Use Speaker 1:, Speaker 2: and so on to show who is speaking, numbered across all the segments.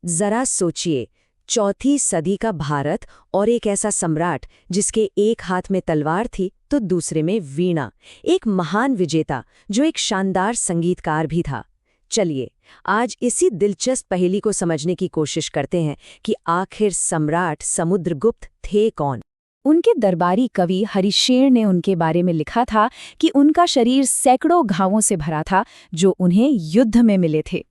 Speaker 1: जरा सोचिए, चौथी सदी का भारत और एक ऐसा सम्राट जिसके एक हाथ में तलवार थी तो दूसरे में वीणा, एक महान विजेता जो एक शानदार संगीतकार भी था। चलिए आज इसी दिलचस्प पहेली को समझने की कोशिश करते हैं कि आखिर सम्राट समुद्रगुप्त थे कौन।
Speaker 2: उनके दरबारी कवि हरिशेर ने उनके बारे में लिखा था कि उनका शरीर सैकड़ों घावों से भरा था जो उन्हें युद्ध में मिले थे।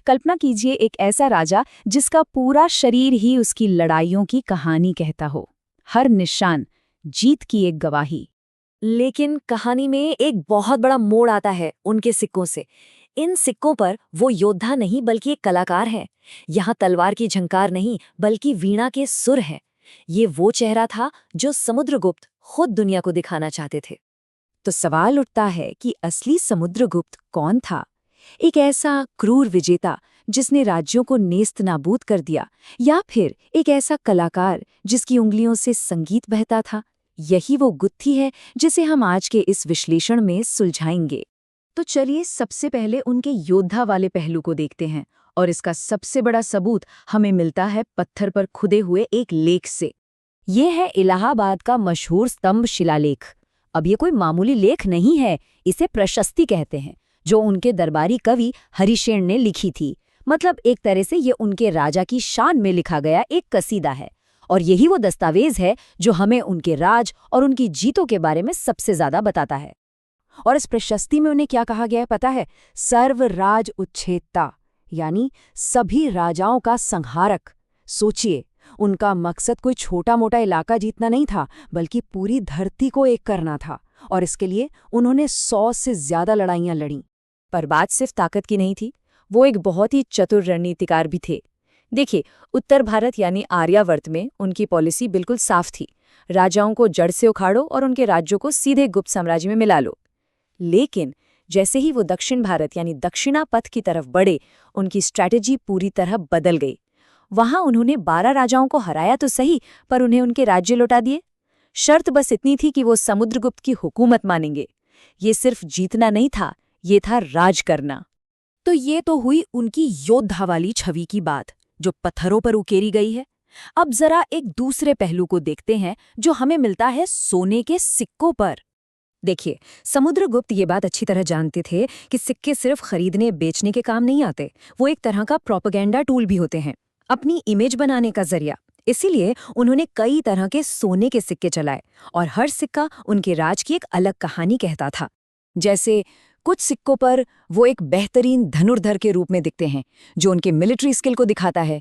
Speaker 2: कल्पना कीजिए एक ऐसा राजा जिसका पूरा शरीर ही उसकी लड़ाइयों की कहानी कहता हो, हर निशान जीत की एक गवाही।
Speaker 1: लेकिन कहानी में एक बहुत बड़ा मोड़ आता है उनके सिक्कों से। इन सिक्कों पर वो योद्धा नहीं बल्कि एक कलाकार है। यहाँ तलवार की झंकार नहीं बल्कि वीणा के सुर हैं। ये वो चेहरा था जो समुद्रगुप्त खुद दुनिया को दिखाना चाहते थे। तो सवाल उठता है कि असली समुद्रगुप्त कौन था? एक ऐसा क्रूर विजेता जिसने राज्यों को नेस्त नाबूद कर दिया, या फिर एक ऐसा कलाकार जिसकी उंगलियों से संगीत बहता था? यही वो गुत्थी है जिसे हम आज के इस विश्लेषण में सुलझाएंगे। तो चलिए सबसे पहले उनके योद्धा वाले पहलू को देखते हैं, और इसका सबसे बड़ा सबूत हमें मिलता है पत्थर पर खुदे हुए एक लेख से। ये है इलाहाबाद का मशहूर स्तंभ शिलालेख। अब ये कोई मामूली लेख नहीं है, इसे प्रशस्ति कहते हैं, जो उनके दरबारी कवि हरिशेर ने लिखी थी। मतलब एक तरह से ये उनके राजा की शान में लिखा गया एक कसीदा है, और यही वो दस्तावेज है जो हमें उनके राज और उनकी जीतों के बारे में सबसे ज्यादा बताता है। और इस प्रशस्ति में उन्हें क्या कहा गया है पता है? सर्वराज उच्छेदता, यानी सभी राजाओं का संहारक। सोचिए, उनका मकसद कोई छोटा मोटा इलाका जीतना नहीं था, बल्कि पूरी धरती को एक करना था, और इसके लिए उन्होंने 100 से ज्यादा लड़ाइयां लड़ी। पर बात सिर्फ ताकत की नहीं थी, वो एक बहुत ही चतुर रणनीतिकार भी थे। देखिए, उत्तर भारत यानी आर्यावर्त में उनकी पॉलिसी बिल्कुल साफ थी। राजाओं को जड़ से उखाड़ो और उनके राज्यों को सीधे गुप्त साम्राज्य में मिला लो। लेकिन जैसे ही वो दक्षिण भारत यानी दक्षिणा पथ की तरफ बढ़े, उनकी स्ट्रैटेजी पूरी तरह बदल गई। वहां उन्होंने 12 राजाओं को हराया तो सही, पर उन्हें उनके राज्य लौटा दिए। शर्त बस इतनी थी कि वो समुद्रगुप्त की हुकूमत मानेंगे। ये सिर्फ जीतना नहीं था, ये था राज करना। तो ये तो हुई उनकी योद्धा वाली छवि की बात, जो पत्थरों पर उकेरी गई है। अब जरा एक दूसरे पहलू को देखते हैं जो हमें मिलता है सोने के सिक्कों पर। देखिए, समुद्रगुप्त ये बात अच्छी तरह जानते थे कि सिक्के सिर्फ खरीदने बेचने के काम नहीं आते, वो एक तरह का प्रोपेगेंडा टूल भी होते हैं, अपनी इमेज बनाने का जरिया। इसीलिए उन्होंने कई तरह के सोने के सिक्के चलाए, और हर सिक्का उनके राज की एक अलग कहानी कहता था। जैसे कुछ सिक्कों पर वो एक बेहतरीन धनुर्धर के रूप में दिखते हैं, जो उनके मिलिट्री स्किल को दिखाता है।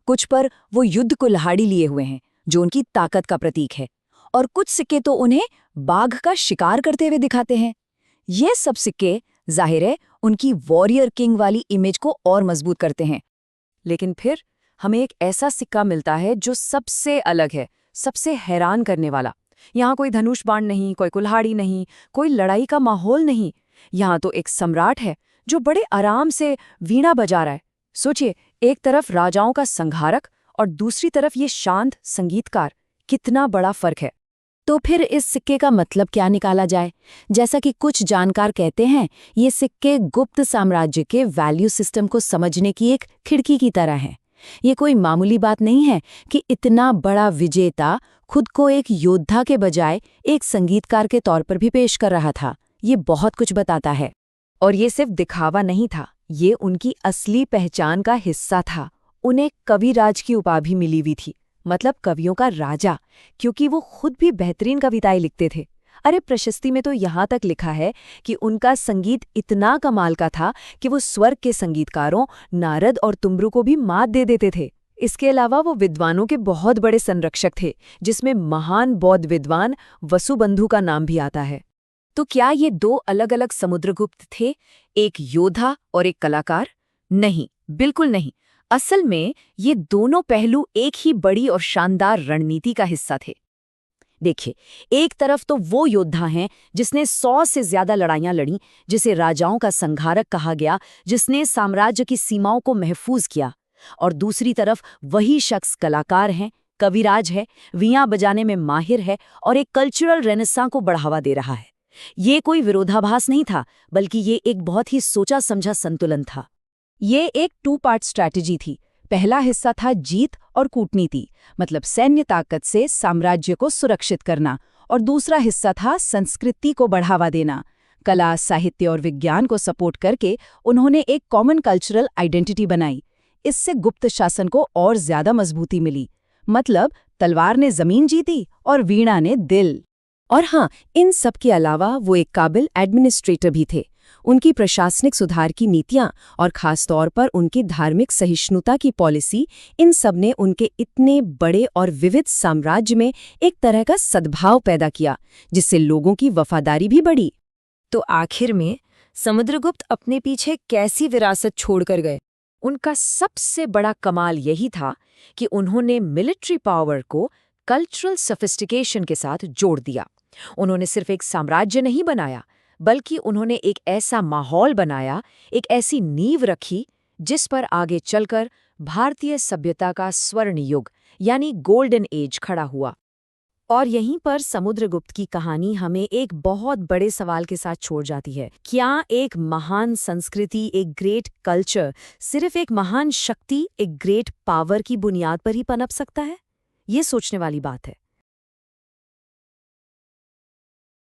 Speaker 1: कुछ पर वो युद्ध को लहाड़ी लिए हुए हैं, जो उनकी ताकत का प्रतीक है। और कुछ सिक्के तो उन्हें बाघ का शिकार करते हुए दिखाते हैं। ये सब सिक्के जाहिर है उनकी वॉरियर किंग वाली इमेज को और मजबूत करते हैं। लेकिन फिर हमें एक ऐसा सिक्का मिलता है जो सबसे अलग है, सबसे हैरान करने वाला। यहाँ कोई धनुष बाण नहीं, कोई कुल्हाड़ी नहीं, कोई लड़ाई का माहौल नहीं। यहाँ तो एक सम्राट है जो बड़े आराम से वीणा बजा रहा है। सोचिए, एक तरफ राजाओं का संहारक और दूसरी तरफ ये शांत संगीतकार। कितना बड़ा फर्क है। तो फिर इस सिक्के का मतलब क्या निकाला जाए? जैसा कि कुछ जानकार कहते हैं, ये सिक्के गुप्त साम्राज्य के वैल्यू सिस्टम को समझने की एक खिड़की की तरह हैं। ये कोई मामूली बात नहीं है कि इतना बड़ा विजेता खुद को एक योद्धा के बजाय एक संगीतकार के तौर पर भी पेश कर रहा था। ये बहुत कुछ बताता है। और ये सिर्फ दिखावा नहीं था, ये उनकी असली पहचान का हिस्सा था। उन्हें कविराज की उपाधि मिली हुई थी, मतलब कवियों का राजा, क्योंकि वो खुद भी बेहतरीन कविताएं लिखते थे। अरे प्रशस्ति में तो यहाँ तक लिखा है कि उनका संगीत इतना कमाल का था कि वो स्वर्ग के संगीतकारों नारद और तुम्ब्रु को भी मात दे देते थे। इसके अलावा वो विद्वानों के बहुत बड़े संरक्षक थे, जिसमें महान बौद्ध विद्वान वसुबंधु का नाम भी आता है। तो क्या ये दो अलग अलग समुद्रगुप्त थे, एक योद्धा और एक कलाकार? नहीं, बिल्कुल नहीं। असल में ये दोनों पहलू एक ही बड़ी और शानदार रणनीति का हिस्सा थे। देखिए, एक तरफ तो वो योद्धा हैं जिसने 100 से ज्यादा लड़ाइयां लड़ी, जिसे राजाओं का संहारक कहा गया, जिसने साम्राज्य की सीमाओं को महफूज किया। और दूसरी तरफ वही शख्स कलाकार हैं, कविराज है, वीणा बजाने में माहिर है और एक कल्चरल रेनेसां को बढ़ावा दे रहा है। ये कोई विरोधाभास नहीं था, बल्कि ये एक बहुत ही सोचा समझा संतुलन था। ये एक 2 पार्ट स्ट्रैटेजी थी।
Speaker 2: पहला हिस्सा था जीत और कूटनीति, मतलब सैन्य ताकत से साम्राज्य को सुरक्षित करना, और दूसरा हिस्सा था संस्कृति को बढ़ावा देना। कला, साहित्य और विज्ञान को सपोर्ट करके उन्होंने एक कॉमन कल्चरल आइडेंटिटी बनाई। इससे गुप्त शासन को और ज्यादा मजबूती मिली। मतलब तलवार ने जमीन जीती और वीणा ने दिल। और हाँ, इन सब के अलावा वो एक काबिल एडमिनिस्ट्रेटर भी थे। उनकी प्रशासनिक सुधार की नीतियां और खास तौर पर उनकी धार्मिक सहिष्णुता की पॉलिसी, इन सब ने उनके इतने बड़े और विविध साम्राज्य में एक तरह का सद्भाव पैदा किया, जिससे लोगों की वफादारी भी बढ़ी।
Speaker 1: तो आखिर में समुद्रगुप्त अपने पीछे कैसी विरासत छोड़कर गए? उनका सबसे बड़ा कमाल यही था कि उन्होंने मिलिट्री पावर को कल्चरल सोफिस्टिकेशन के साथ जोड़ दिया। उन्होंने सिर्फ एक साम्राज्य नहीं बनाया, बल्कि उन्होंने एक ऐसा माहौल बनाया, एक ऐसी नींव रखी जिस पर आगे चलकर भारतीय सभ्यता का स्वर्ण युग यानी गोल्डन एज खड़ा हुआ। और यहीं पर समुद्रगुप्त की कहानी हमें एक बहुत बड़े सवाल के साथ छोड़ जाती है। क्या एक महान संस्कृति, एक ग्रेट कल्चर, सिर्फ एक महान शक्ति, एक ग्रेट पावर की बुनियाद पर ही पनप सकता है? ये सोचने वाली बात है।